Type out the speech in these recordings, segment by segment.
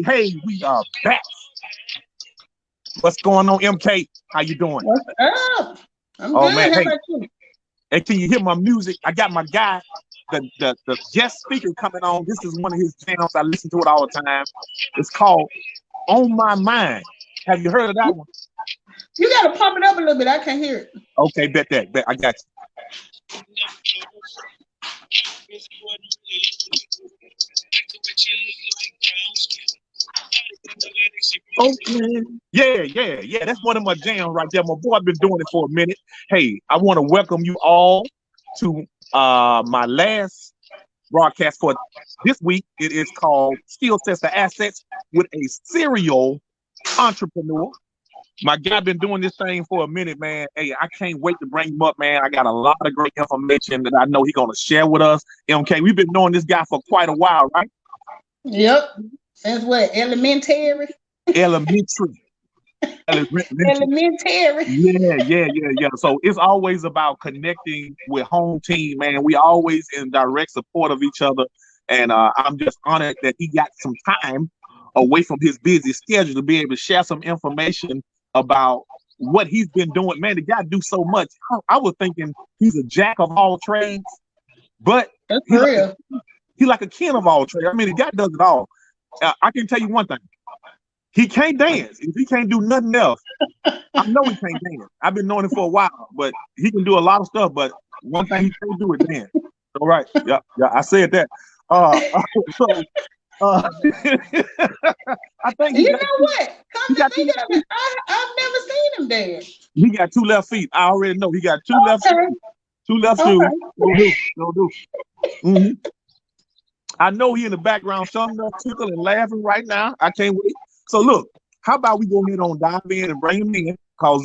Hey, we are back. What's going on, MK? How you doing? What's up? I'm Oh good. man, How hey, about you? hey, can you hear my music? I got my guy, the guest speaker coming on. This is one of his jams. I listen to it all the time. It's called On My Mind. Have you heard of that one? You gotta pump it up a little bit. I can't hear it. Okay, bet I got you. Okay. Yeah. That's one of my jams right there. My boy been doing it for a minute. Hey, I want to welcome you all to my last broadcast for this week. It is called Skill Sets to Assets with a Serial Entrepreneur. My guy been doing this thing for a minute, man. Hey, I can't wait to bring him up, man. I got a lot of great information that I know he's gonna share with us. MK, we've been knowing this guy for quite a while, right? Yep. Since what? Elementary. Elementary. Elementary. Yeah. So it's always about connecting with home team, man. We always in direct support of each other. And I'm just honored that he got some time away from his busy schedule to be able to share some information about what he's been doing. Man, the guy do so much. I was thinking he's a jack of all trades, but that's real. He's like a Kenn of all trades. I mean, the guy does it all. I can tell you one thing. He can't dance. If he can't do nothing else, I know he can't dance. I've been knowing him for a while, but he can do a lot of stuff. But one thing he can't do is dance. All right. Yeah, I said that. I think you know what? Come to think of it, I've never seen him dance. He got two left feet. I already know he got two left feet, two left shoes. Don't do. Mm-hmm. I know he in the background, showing up, tickle and laughing right now. I can't wait. So look, how about we go ahead on dive in and bring him in? Because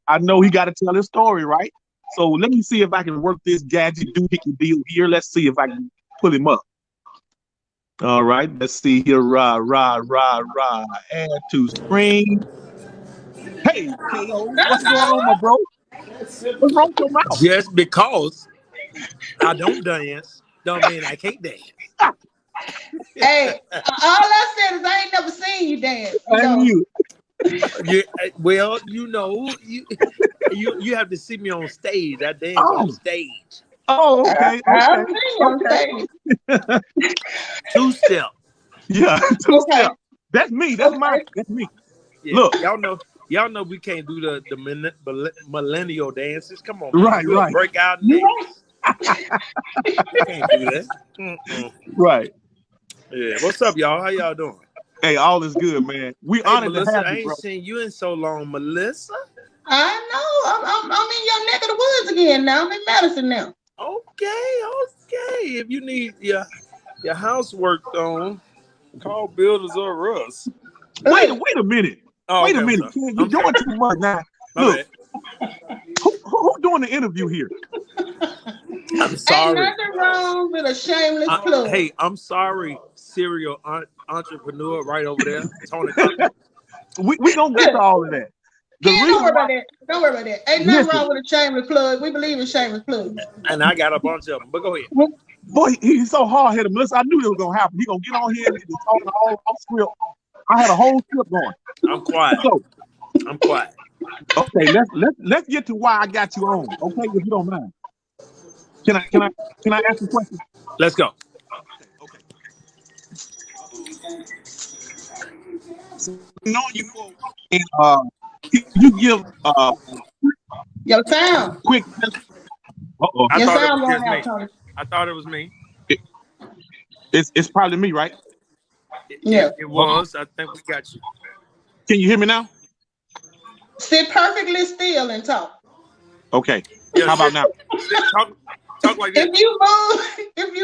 I know he got to tell his story, right? So let me see if I can work this gadget doohickey deal here. Let's see if I can pull him up. All right, let's see here. Add to screen. Hey, KO, what's going on, my bro? What's wrong with your mouth? Just because I don't dance, don't mean I can't dance. Hey, all I said is I ain't never seen you dance. Well, you have to see me on stage. I dance on stage. Oh, okay. Two step. Yeah, two step. That's me. That's mine. That's me. Yeah. Look, y'all know we can't do the millennial dances. Come on, right. Break out names. Can't do that. Right. Yeah. What's up, y'all? How y'all doing? Hey, all is good, man. We honored Melissa, to have you, I ain't seen you in so long, Melissa. I know. I'm in your neck of the woods again now. I'm in Madison now. Okay. If you need your house worked on, call Builders or Us. Wait a minute. Wait a minute. You're doing too much now. Look, who doing the interview here? I'm sorry. Ain't nothing wrong with a shameless plug. Hey, I'm sorry, serial entrepreneur right over there, Tony. we gonna get to all of that. Don't worry about that. Ain't nothing wrong with a shameless plug. We believe in shameless plugs. And I got a bunch of them, but go ahead. Boy, he's so hard-headed, Melissa. I knew it was gonna happen. He gonna get on here and be talking all off script. I had a whole script going. I'm quiet. I'm quiet. Okay, let's get to why I got you on. Okay, if you don't mind. Can I ask you a question? Let's go. Okay. So, knowing you and you give your sound quick. I thought it was me. It's probably me, right? Yeah, it was. I think we got you. Can you hear me now? Sit perfectly still and talk. Okay. Yeah, how about now? Talk like this. If you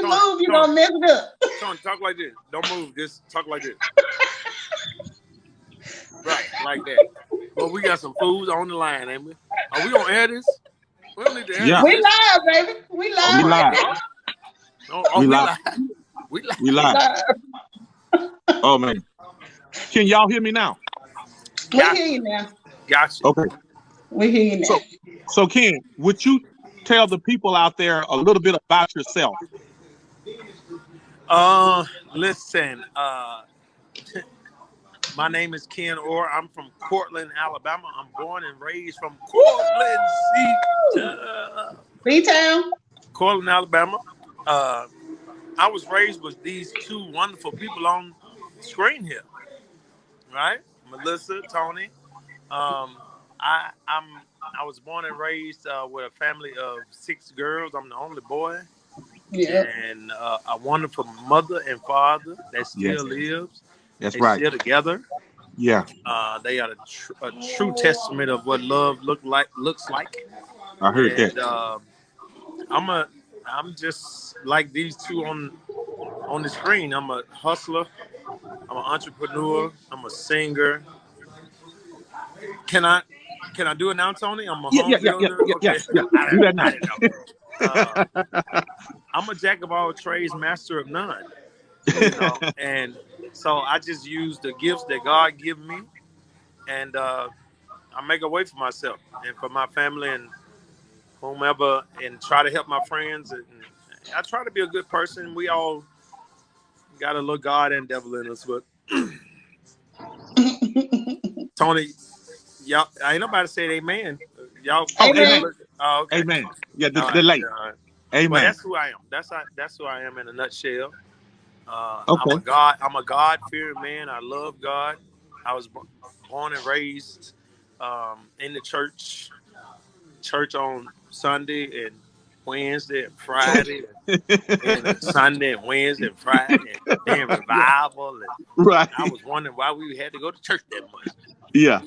move, you're gonna mess it up. Sean, talk like this. Don't move. Just talk like this. Right, like that. Well, we got some foods on the line, ain't we? Are we gonna air this? We don't need to air this. We live, baby. We live. We live. Oh man. Can y'all hear me now? We hear you now. Gotcha. Okay. We hear you now. So Kenn, would you tell the people out there a little bit about yourself? Listen, My name is Kenn Orr. I'm from Cortland, Alabama. I'm born and raised from Cortland, B-Town. Cortland, Alabama. I was raised with these two wonderful people on screen here, right? Melissa, Tony. I was born and raised with a family of 6 girls. I'm the only boy, and a wonderful mother and father that still lives. That's They right. still together. Yeah. They are a true testament of what love looks like. I heard And that. I'm just like these two on the screen. I'm a hustler. I'm an entrepreneur. I'm a singer. Can I do it now, Tony? I'm a home builder. Okay. Do that now. I didn't know. I'm a jack of all trades, master of none. You know, and so I just use the gifts that God give me, and I make a way for myself and for my family and whomever, and try to help my friends. And I try to be a good person. We all got a little God and devil in us, but Tony, y'all ain't nobody said amen. Y'all, Amen. Oh, okay. Amen. Yeah, the All late. right. Amen. But that's who I am. That's who I am in a nutshell. Okay. I'm a God-fearing man. I love God. I was born and raised in the church on Sunday and Wednesday and Friday, and Sunday and Wednesday and Friday, and revival. And Right. I was wondering why we had to go to church that much. Yeah.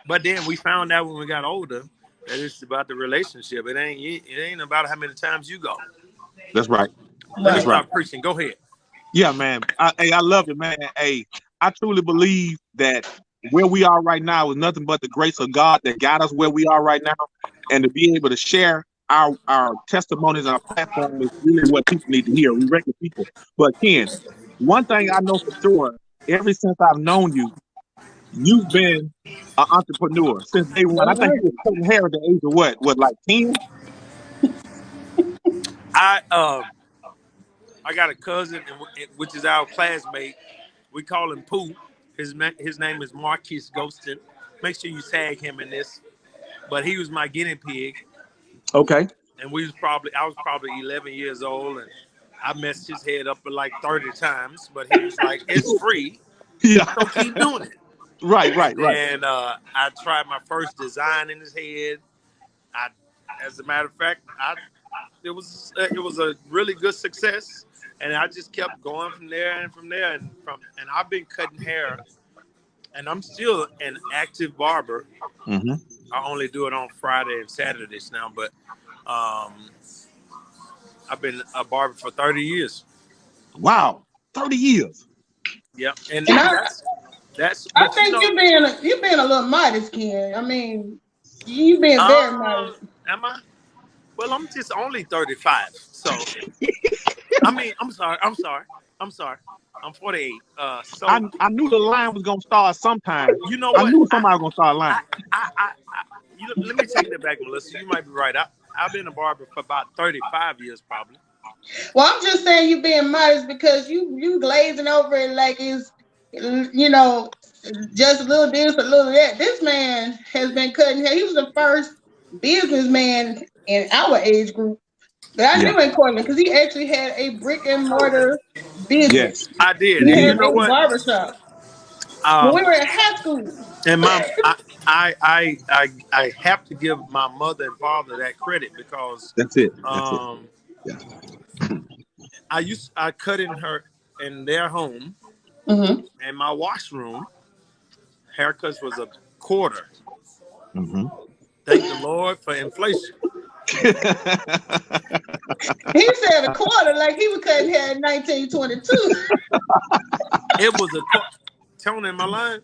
But then we found out when we got older that it's about the relationship. It ain't about how many times you go. That's right. Let me That's right. start preaching. Go ahead. Yeah, man. I love it, man. Hey, I truly believe that where we are right now is nothing but the grace of God that got us where we are right now, and to be able to share our testimonies on our platform is really what people need to hear. We regular people. But Ken, one thing I know for sure, ever since I've known you, you've been an entrepreneur since day one. I think you were cutting hair at the age of what, like 10? I got a cousin, which is our classmate. We call him Pooh. His name is Marquise Ghostin. Make sure you tag him in this. But he was my guinea pig. Okay. And I was probably 11 years old, and I messed his head up like 30 times. But he was like, "It's free, Yeah. so keep doing it." Right. And I tried my first design in his head. As a matter of fact, it was a really good success, and I just kept going from there, and I've been cutting hair, and I'm still an active barber. Mm-hmm. I only do it on Friday and Saturdays now, but I've been a barber for 30 years. Wow, 30 years. Yeah, and that's. I think you've been a little modest, Ken. I mean, you've been very modest. Am I? Well, I'm just only 35, so I mean, I'm sorry. I'm 48. So I knew the line was gonna start sometime. You know what? I knew somebody was gonna start lying. Let me take that back, Melissa. You might be right. I've been a barber for about 35 years, probably. Well, I'm just saying you being modest because you glazing over it like it's, just a little this, a little that. This man has been cutting hair. He was the first businessman in our age group that I knew in Portland because he actually had a brick and mortar business. Yes, I did. He And had you know a what? barbershop. When we were in high school. And I have to give my mother and father that credit because that's it. Yeah. I cut in their home, and my washroom. Haircuts was a quarter. Mm-hmm. Thank the Lord for inflation. He said a quarter like he was cutting hair in 1922. It was a Tony, am I lying?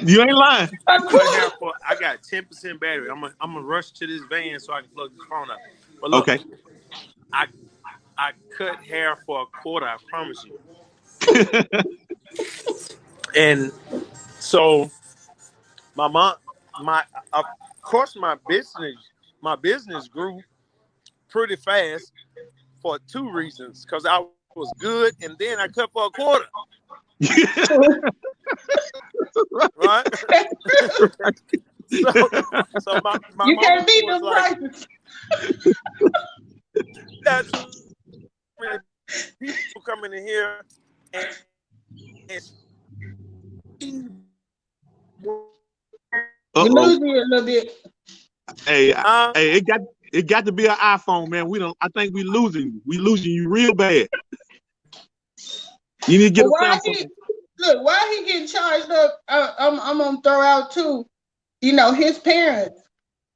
You ain't lying. I got 10% battery. I'm gonna rush to this van so I can plug this phone up. But look, okay. I cut hair for a quarter. I promise you. And so of course my business grew pretty fast for 2 reasons. Because I was good, and then I cut for a quarter. Right? so my You mom can't beat was them like, prices. "Got too many people coming in here, and We lose you a little bit. Hey, it got to be an iPhone, man. I think we losing you. We losing you real bad. You need to get a Samsung. Why he getting charged up? I'm gonna throw out too. You know, his parents,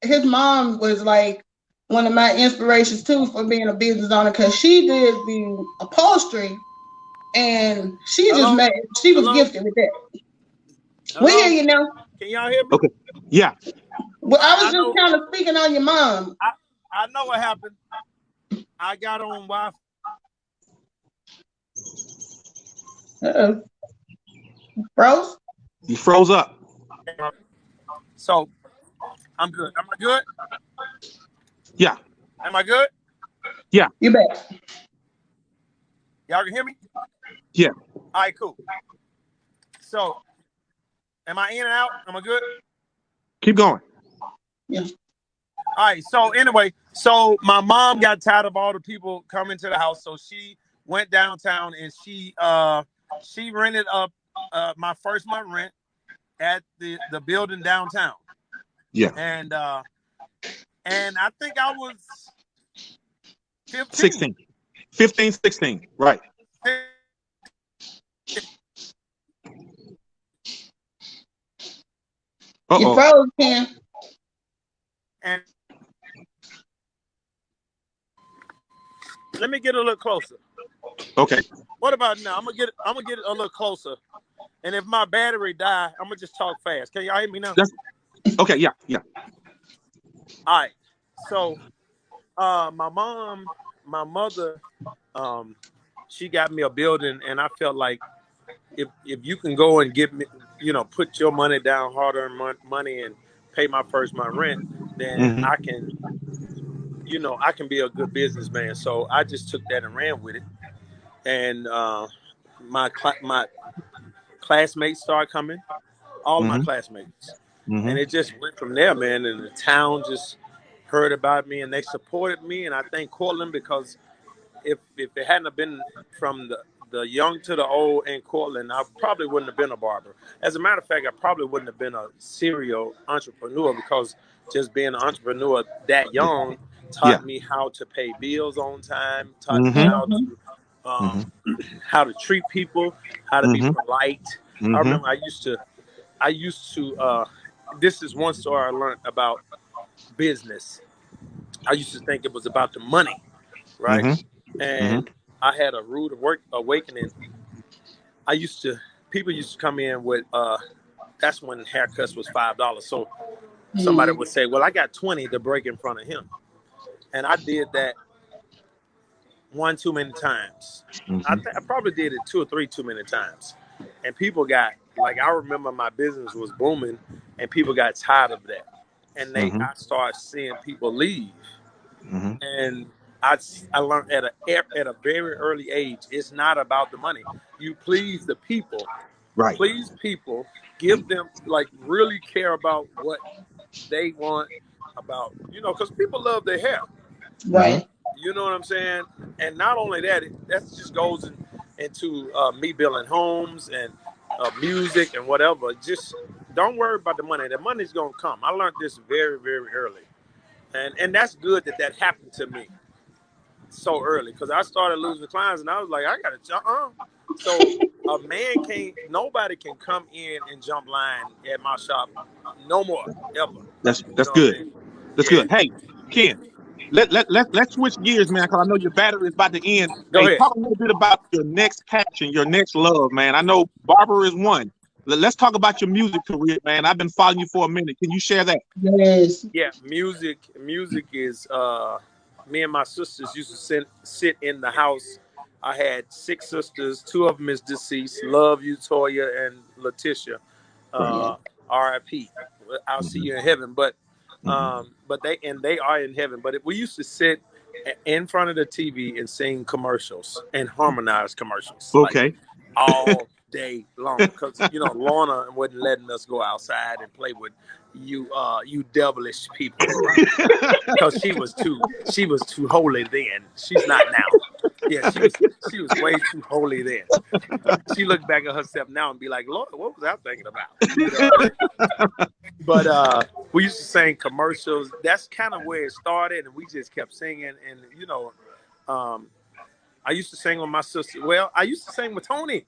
his mom was like one of my inspirations too for being a business owner because she did the upholstery and she Hello? was Hello? gifted with that. We hear Hello? you now. Can y'all hear me? Okay. Yeah. Well, I was I just know. kind of speaking on your mom. I know what happened. I got on Wi-Fi. Uh-oh. Froze? You froze up. So I'm good. Am I good? Yeah. Am I good? Yeah. You bet. Y'all can hear me? Yeah. All right, cool. So am I in and out? Am I good? Keep going. Yeah. All right. So anyway, so my mom got tired of all the people coming to the house, so she went downtown and she rented up my first month rent at the building downtown. Yeah. And I think I was 16. 15, 16. Right. You froze, Ken. And let me get a little closer. Okay. What about now? I'm gonna get a little closer. And if my battery die, I'm gonna just talk fast. Can y'all hear me now? Okay, yeah, yeah. All right. So my mother, she got me a building, and I felt like if you can go and give me, put your money down, hard-earned money, and pay my first month rent, then Mm-hmm. I can be a good businessman. So I just took that and ran with it. And my classmates started coming, all of my classmates. Mm-hmm. And it just went from there, man. And the town just heard about me and they supported me. And I thank Cortland because if it hadn't been from the young to the old in Cortland, I probably wouldn't have been a barber. As a matter of fact, I probably wouldn't have been a serial entrepreneur because just being an entrepreneur that young taught me how to pay bills on time, taught me how to treat people, how to be polite. I remember I used to this is one story I learned about business. I used to think it was about the money, right? And I had a rude awakening. People used to come in with that's when haircuts was $5. So somebody would say, well, I got 20 to break in front of him. And I did that one too many times. I probably did it 2 or 3 too many times. And people got, like, I remember my business was booming and people got tired of that. And I started seeing people leave. And I learned at a very early age, it's not about the money. You please the people. Right. Please people. Give them, like, really care about what they want about, because people love their hair. Right. You know what I'm saying? And not only that, that just goes into me building homes and music and whatever. Just don't worry about the money. The money's going to come. I learned this very, very early. And that's good that happened to me so early because I started losing clients and I was like, I got to So nobody can come in and jump line at my shop no more, ever. That's good. I mean? That's good. Hey, Ken, let's switch gears, man, because I know your battery is about to end. Go ahead. Talk a little bit about your next passion, your next love, man. I know barber is one. Let's talk about your music career, man. I've been following you for a minute. Can you share that? Yes. Yeah, music is me and my sisters used to sit in the house. I had 6 sisters. 2 of them is deceased. Love you, Toya and Letitia. R.I.P. I'll see you in heaven. But they are in heaven. But we used to sit in front of the TV and sing commercials and harmonize commercials. Okay. Like, day long because Lorna wasn't letting us go outside and play with you devilish people because she was too holy then. She's not now. Yeah, she was way too holy then. She looked back at herself now and be like, Lord, what was I thinking about? But we used to sing commercials. That's kind of where it started, and we just kept singing. And I used to sing with my sister. Well, I used to sing with Tony.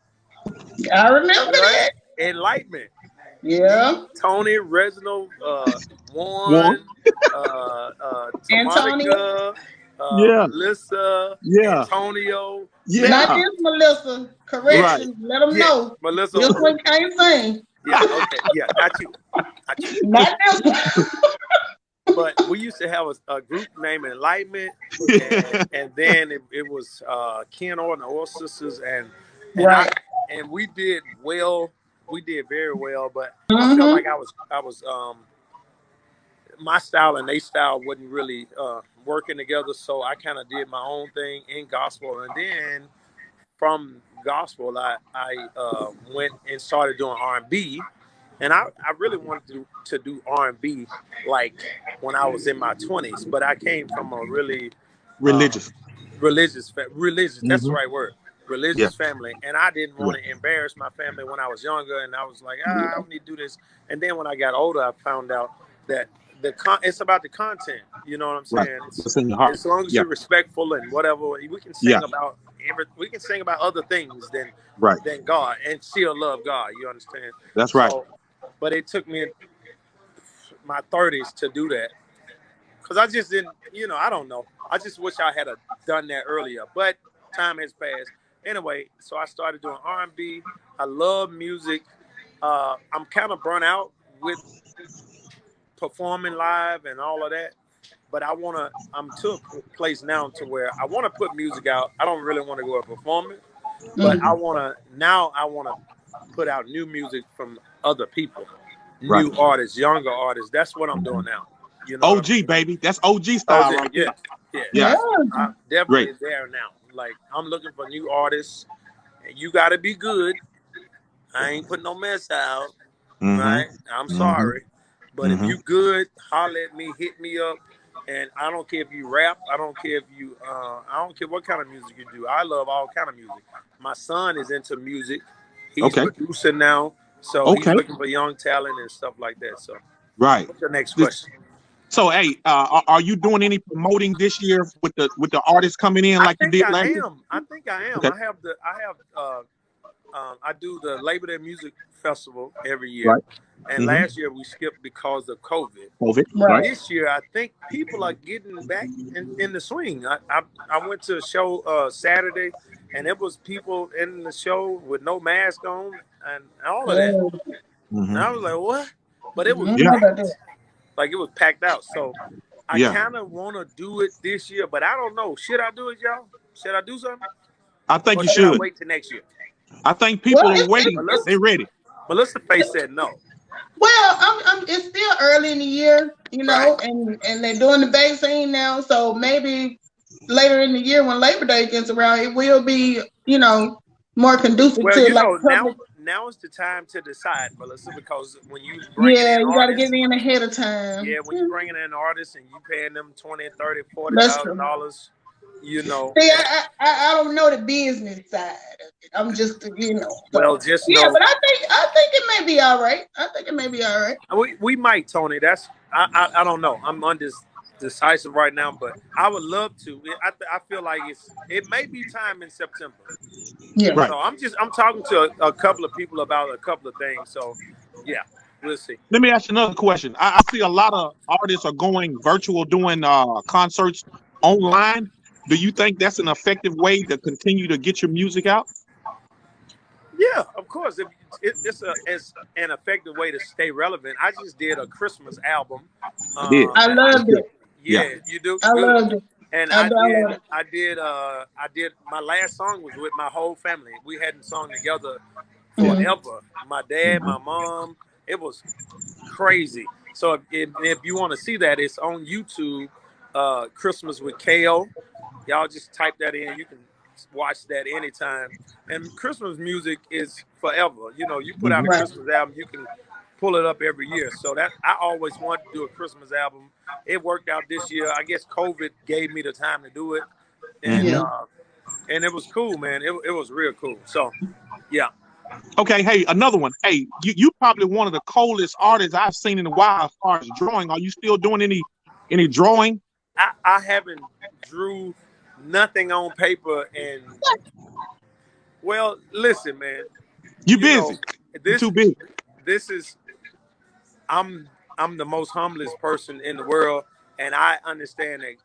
I remember that. Enlightenment. Yeah. Tony, Reginald, Warren. Tamonica, Yeah. Melissa, Yeah. Antonio. Yeah. Not this Melissa. Correction. Let them know. Melissa. This one can't sing. Yeah, okay. Yeah, not you. Not this one. But we used to have a group named Enlightenment, and then it was Kenn Orr and the Orr Sisters, and we did well. We did very well, but I felt like I was my style and their style wasn't really working together, so I kind of did my own thing in gospel, and then from gospel, I went and started doing R&B. And I really wanted to do R&B like when I was in my 20s, but I came from a really religious. That's the right word. Religious family, and I didn't want to embarrass my family when I was younger, and I was like, I don't need to do this. And then when I got older, I found out that it's about the content. You know what I'm saying? It's in your heart. As long as you're respectful and whatever, we can sing about we can sing about other things than God, and still love God. You understand? That's right. But it took me my 30s to do that because I just didn't, I don't know. I just wish I had done that earlier, but time has passed. Anyway, so I started doing R&B. I love music. I'm kind of burnt out with performing live and all of that, but I'm to a place now to where I want to put music out. I don't really want to go and perform it, but I want to put out new music from other people, new artists, younger artists. That's what I'm doing now. OG, baby. That's OG style. OG, yeah. I'm definitely there now. Like, I'm looking for new artists, and you got to be good. I ain't putting no mess out, right? I'm sorry. But if you good, holler at me, hit me up. And I don't care if you rap. I don't care if you, I don't care what kind of music you do. I love all kind of music. My son is into music. He's producing now. So he's looking for young talent and stuff like that. So, what's your next question? So, hey, are you doing any promoting this year with the artists coming in like you did last year? I think I am. Okay. I do the Labor Day Music Festival every year. And last year we skipped because of COVID. This year, I think people are getting back in the swing. I went to a show Saturday, and it was people in the show with no mask on and all of that. And I was like, what? But it was packed. Like, it was packed out. So I kind of want to do it this year, but I don't know. Should I do it, y'all? Should I do something? I think you should. I should. wait till next year? I think people are waiting. They're ready. Melissa Face said no. Well, it's still early in the year, and they're doing the vaccine now, so maybe later in the year when Labor Day gets around, it will be, more conducive to now is the time to decide, Melissa, because when you bring you got to get in ahead of time. Yeah, when you're bringing in artists and you paying them $20,000, $30,000, $40,000. See, I don't know the business side of it. I'm just, Well, just but I think it may be all right. We might, Tony. I don't know. I'm undecisive right now, but I would love to. I feel like it may be time in September. Yeah. Right. So I'm talking to a couple of people about a couple of things. So yeah, we'll see. Let me ask you another question. I see a lot of artists are going virtual, doing concerts online. Do you think that's an effective way to continue to get your music out? Yeah, of course. It's an effective way to stay relevant. I just did a Christmas album. I loved it. Yeah, you do. I loved it. And I did. My last song was with my whole family. We hadn't sung together forever. My dad, my mom. It was crazy. So if you want to see that, it's on YouTube. Christmas with KO. Y'all just type that in. You can watch that anytime. And Christmas music is forever. You know, you put out a Christmas album, you can pull it up every year. So that I always wanted to do a Christmas album. It worked out this year. I guess COVID gave me the time to do it, and it was cool, man. It was real cool. So, yeah. Okay, hey, another one. Hey, you probably one of the coldest artists I've seen in a while as far as drawing. Are you still doing any drawing? I haven't drew nothing on paper, and well, listen, man. You busy? This too busy. This is I'm the most humblest person in the world, and I understand that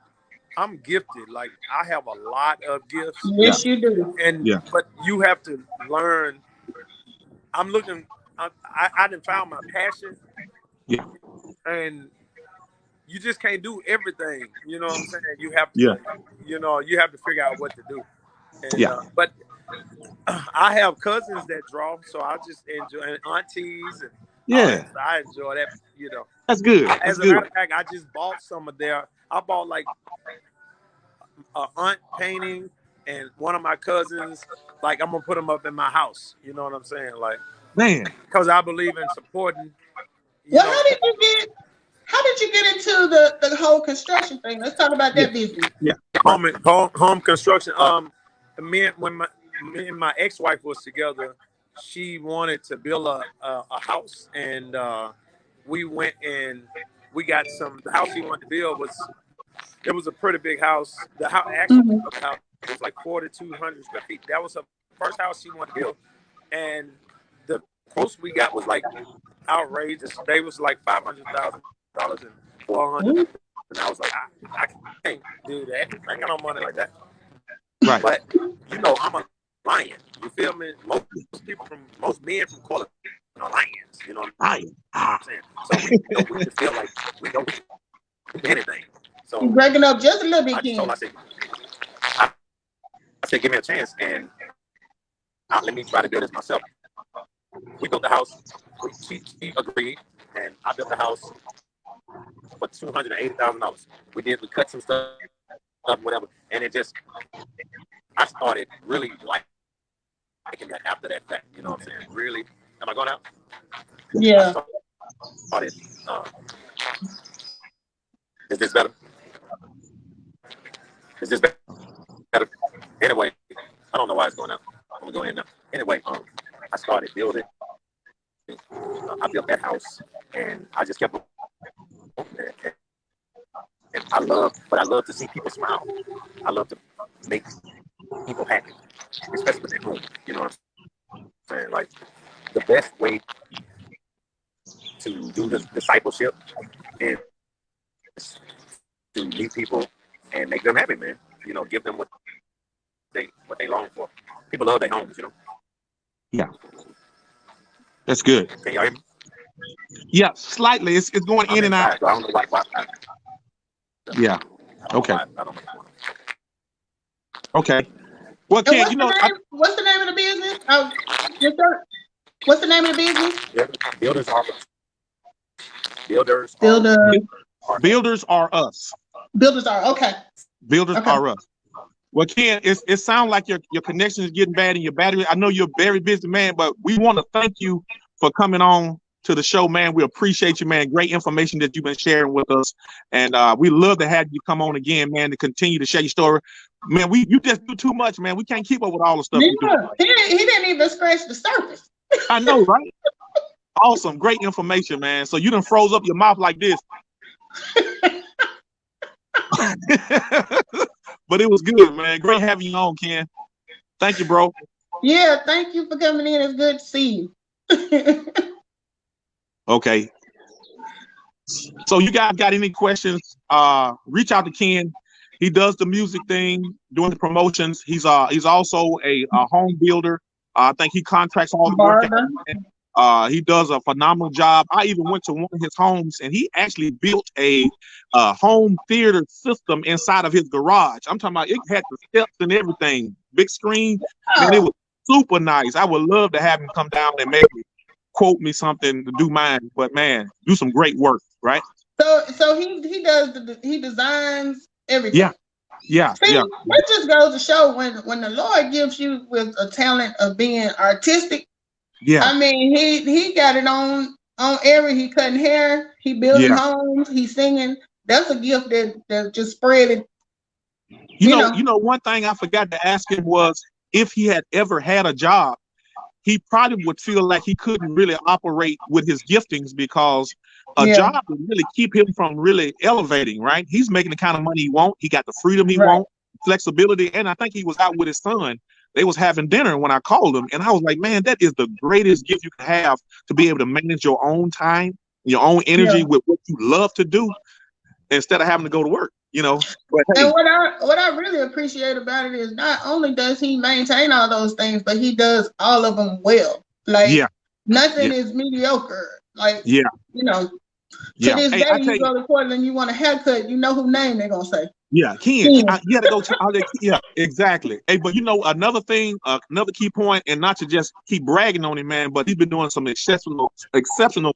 I'm gifted. Like, I have a lot of gifts. Yes, you do. And but you have to learn. I'm looking. I done found my passion. Yeah. And you just can't do everything. You know what I'm saying? You have to. You know, you have to figure out what to do. And, but I have cousins that draw, so I just enjoy, and aunties, and so I enjoy that. You know, that's good. As a matter of fact, I just bought some of their. I bought like a aunt painting, and one of my cousins. Like, I'm gonna put them up in my house. You know what I'm saying? Like, man, because I believe in supporting. Well, how did you get into the whole construction thing? Let's talk about that business. Yeah, home construction. When my ex-wife was together, she wanted to build a house, and we went and we got some. The house she wanted to build was a pretty big house. The house actually was like 4,200 square feet. That was her first house she wanted to build, and the quotes we got was like outrageous. They was like $500,000 and $400,000, and I was like, I can't do that. I ain't got no money like that. Right. But you know, I'm a lion. You feel me? Most men from Colorado are lions. You know what I'm saying? So we just feel like we don't do anything. So you're breaking up just a little bit, Ken. I said, give me a chance, and let me try to build this myself. We built the house. She agreed, and I built the house for $280,000. We cut some stuff up, whatever, and I started really liking that after that fact. You know what I'm saying? Really, am I going out? Yeah. Started. Is this better? Is this better? Anyway, I don't know why it's going out. I'm gonna go ahead now. Anyway, I started building. I built that house, and I just kept. And I love to see people smile. I love to make people happy, especially when they're home. You know what I'm saying? Like, the best way to do this discipleship is to meet people and make them happy, man. You know, give them what they long for. People love their homes, you know. Yeah, that's good. Can you hear me? Yeah, slightly. It's going in and out. So I don't know why. Yeah. Okay. I don't know. Okay. Well, Ken, you know, what's the name of the business? What's the name of the business? Builders are us. Builders are us. Builders are okay. Builders are us. Well, Ken, it sounds like your connection is getting bad in your battery. I know you're a very busy man, but we want to thank you for coming on to the show, man. We appreciate you, man. Great information that you've been sharing with us, and we love to have you come on again, man, to continue to share your story. Man, you just do too much, man. We can't keep up with all the stuff you do. He didn't even scratch the surface. I know, right? Awesome, great information, man. So you done froze up your mouth like this. But it was good, man. Great having you on, Ken. Thank you, bro. Yeah, thank you for coming in. It's good to see you. Okay. So you guys got any questions? Reach out to Ken. He does the music thing, doing the promotions. He's also a home builder. I think he contracts all the work. He does a phenomenal job. I even went to one of his homes, and he actually built a home theater system inside of his garage. I'm talking about, it had the steps and everything, big screen, and it was super nice. I would love to have him come down and maybe quote me something to do mine. But man, do some great work, right? So he designs everything. Yeah, See, yeah, that just goes to show when the Lord gives you with a talent of being artistic. yeah, I mean, he got it on he cutting hair, he building yeah. homes, he singing. That's a gift that just spread it, One thing I forgot to ask him was if he had ever had a job. He probably would feel like he couldn't really operate with his giftings because a Yeah, job would really keep him from really elevating, right? He's making the kind of money he wants. He got the freedom he right. wants, flexibility. And I think he was out with his son. They was having dinner when I called him. And I was like, man, that is the greatest gift you can have, to be able to manage your own time, your own Yeah. energy with what you love to do instead of having to go to work, But And hey, what I really appreciate about it is not only does he maintain all those things, but he does all of them well. Like yeah, nothing yeah, is mediocre. Like, yeah, you know, to yeah. this Hey, day I tell you you, go to Portland, you want a haircut, you know whose name they're gonna say. yeah, Ken, Ken. you got to go to all that. Yeah, exactly. Hey, but another thing, another key point, and not to just keep bragging on him, man, but he's been doing some exceptional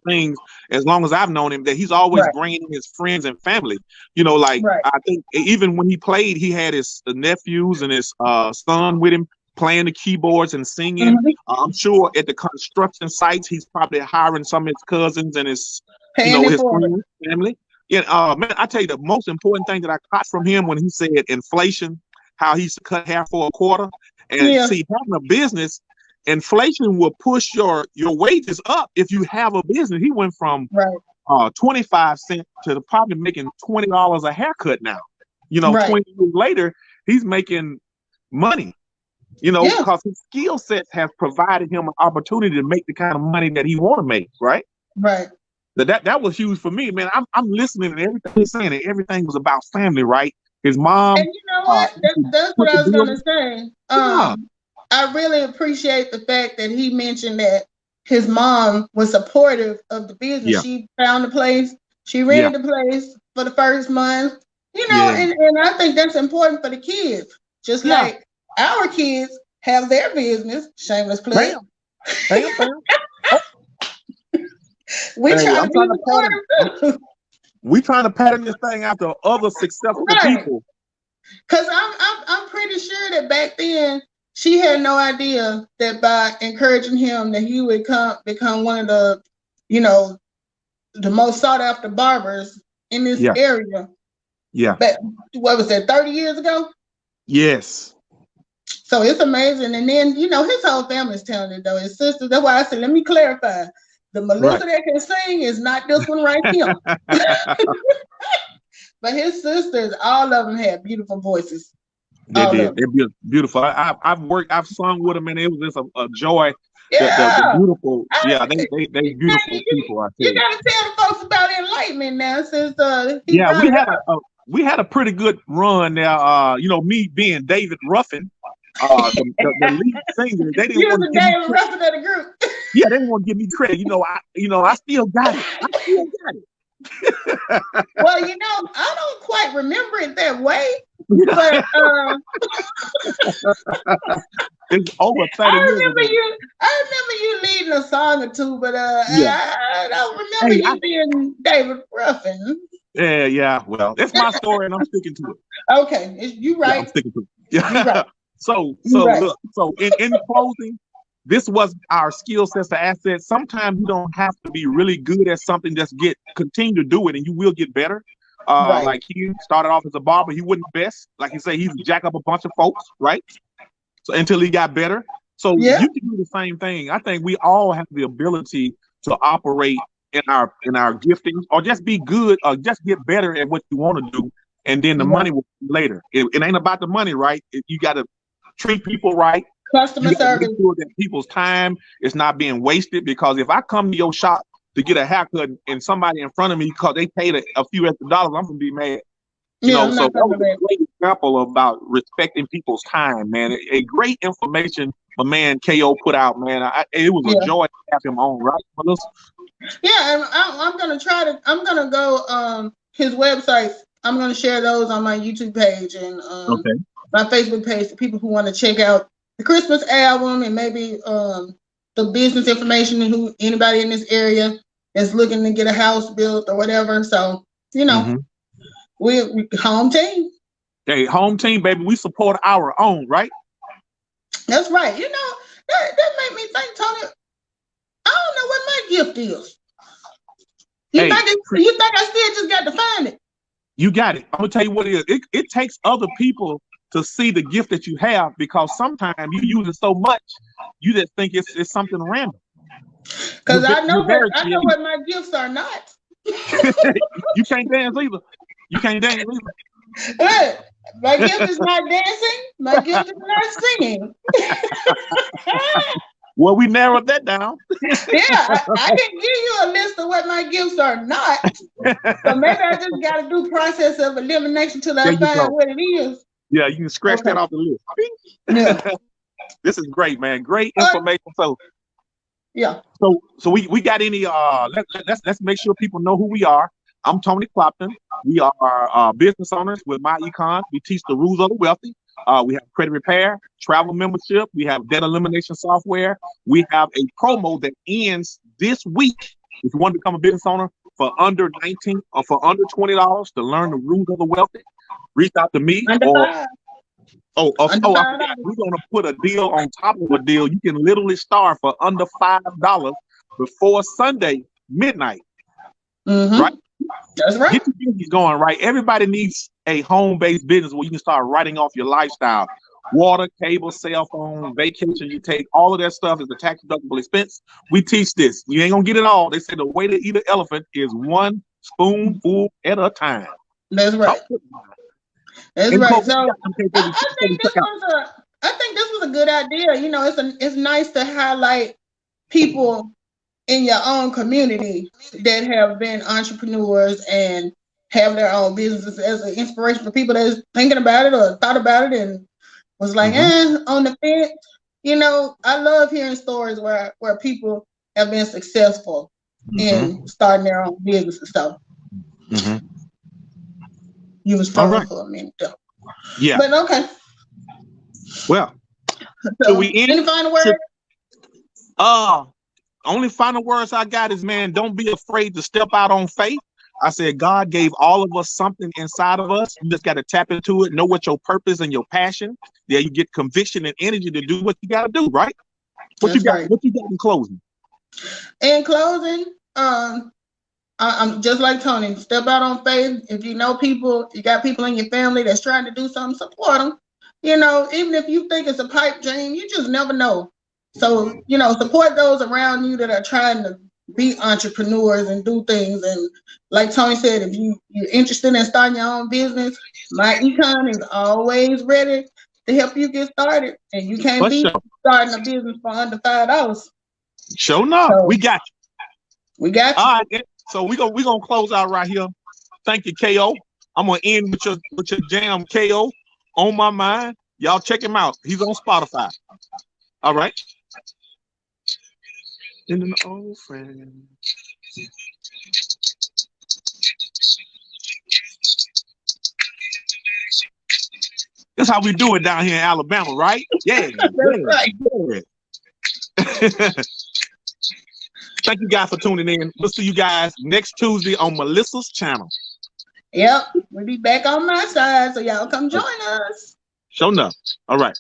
things as long as I've known him. That he's always Right. bringing in his friends and family. Like Right. I think even when he played, he had his nephews and his son with him playing the keyboards and singing. Mhm. I'm sure at the construction sites, he's probably hiring some of his cousins and his, Paying it his forward. friends, family. Yeah, man, I tell you, the most important thing that I caught from him when he said inflation, how he used to cut hair for a quarter, and Yeah. see, having a business, inflation will push your wages up if you have a business. He went from Right. 25 cents to probably making $20 a haircut now. Right. 20 years later, he's making money. Yeah. Because his skill sets have provided him an opportunity to make the kind of money that he want to make, right? Right. That was huge for me, man. I'm listening to everything he's saying, and everything was about family, right? His mom. And you know what? That's what I was gonna say. Yeah. I really appreciate the fact that he mentioned that his mom was supportive of the business. Yeah. She found a place, she rented the place for the first month, Yeah. and I think that's important for the kids. Just like our kids have their business, shameless plug. Bam. We Hey, try I'm to be trying to supportive too. We trying to pattern this thing after other successful Right. people. Because I'm pretty sure that back then she had no idea that by encouraging him that he would become one of the, the most sought after barbers in this area. Yeah. But what was that, 30 years ago? Yes. So it's amazing. And then, his whole family's talented though. His sisters, that's why I said, let me clarify. The Melissa that can sing is not this one right here. But his sisters, all of them had beautiful voices. They did. They're beautiful. I've sung with them, and it was just a joy. The beautiful. Yeah, they beautiful people. I tell you gotta tell the folks about Enlightenment now, since we had a pretty good run there. Me being David Ruffin, the lead singer. They didn't want to give David Ruffin of the group. Yeah, they didn't want to give me credit. I still got it. Well, I don't quite remember it that way, but it's over 30 years ago. I remember you leading a song or two, but I don't remember you being David Ruffin. Yeah. Well, it's my story, and I'm sticking to it. Okay, you right. Yeah, I'm sticking to it. Yeah. Right. So in closing, this was our skill sets to assets. Sometimes you don't have to be really good at something. Just continue to do it, and you will get better. Like he started off as a barber, he wasn't the best. Like you say, he's jack up a bunch of folks, right? So until he got better. So you can do the same thing. I think we all have the ability to operate in our giftings, or just be good, or just get better at what you want to do, and then the money will come later. It ain't about the money, right? You got to treat people right. Customer service. Make sure that people's time is not being wasted, because if I come to your shop to get a haircut and somebody in front of me because they paid a few extra dollars, I'm gonna be mad. So that was a great example about respecting people's time, man. A great information my man KO put out, man. It was a joy to have him on, right, Melissa? Yeah, and I'm gonna go his websites. I'm gonna share those on my YouTube page and my Facebook page for people who want to check out the Christmas album and maybe the business information and who anybody in this area is looking to get a house built or whatever. So we home team. Hey, home team, baby, we support our own, right? That's right. You know, that made me think, Tony. I don't know what my gift is. You think I still just got to find it? You got it. I'm gonna tell you what it is. It takes other people to see the gift that you have, because sometimes you use it so much, you just think it's something random. Because I know what my gifts are not. You can't dance either. You can't dance either. My gift is not dancing. My gift is not singing. Well, we narrowed that down. Yeah, I can give you a list of what my gifts are not. So maybe I just got to do process of elimination till I find what it is. Yeah, you can scratch that off the list. Yeah. This is great, man. Great information. So yeah. So we got any let's make sure people know who we are. I'm Tony Clopton. We are business owners with My Econ. We teach the rules of the wealthy. We have credit repair, travel membership. We have debt elimination software. We have a promo that ends this week. If you want to become a business owner for under $19 or for under $20 to learn the rules of the wealthy, reach out to me. I forgot. We're gonna put a deal on top of a deal. You can literally start for under $5 before Sunday midnight. Mm-hmm. Right? That's right. Get your business going, right? Everybody needs a home-based business where you can start writing off your lifestyle. Water, cable, cell phone, vacation you take, all of that stuff is a tax-deductible expense. We teach this. You ain't gonna get it all. They say the way to eat an elephant is one spoonful at a time. That's right. That's right. So I think this was a good idea. You know, it's nice to highlight people in your own community that have been entrepreneurs and have their own businesses as an inspiration for people that's thinking about it or thought about it and was like, on the fence. You know, I love hearing stories where people have been successful in starting their own business and stuff. You was talking for a minute though. Yeah. But okay. Well, so we any final words? Only final words I got is, man, don't be afraid to step out on faith. I said God gave all of us something inside of us. You just got to tap into it, know what your purpose and your passion. Yeah, you get conviction and energy to do what you got to do, right? What you got in closing? In closing, I'm just like Tony. Step out on faith. If you know people, you got people in your family that's trying to do something, support them. You know, even if you think it's a pipe dream, you just never know. So, you know, support those around you that are trying to be entrepreneurs and do things. And like Tony said, if you're interested in starting your own business, My Econ is always ready to help you get started. And you can't be starting a business for under $5. Sure enough, so, we got you. We got you. All right, so we're gonna close out right here. Thank you, KO. I'm gonna end with your jam, KO, On My Mind. Y'all check him out. He's on Spotify. All right. And an old friend. That's how we do it down here in Alabama, right? Yeah. Right. Yeah. Thank you guys for tuning in. We'll see you guys next Tuesday on Melissa's channel. Yep. We'll be back on my side, so y'all come join us. Sure enough. All right.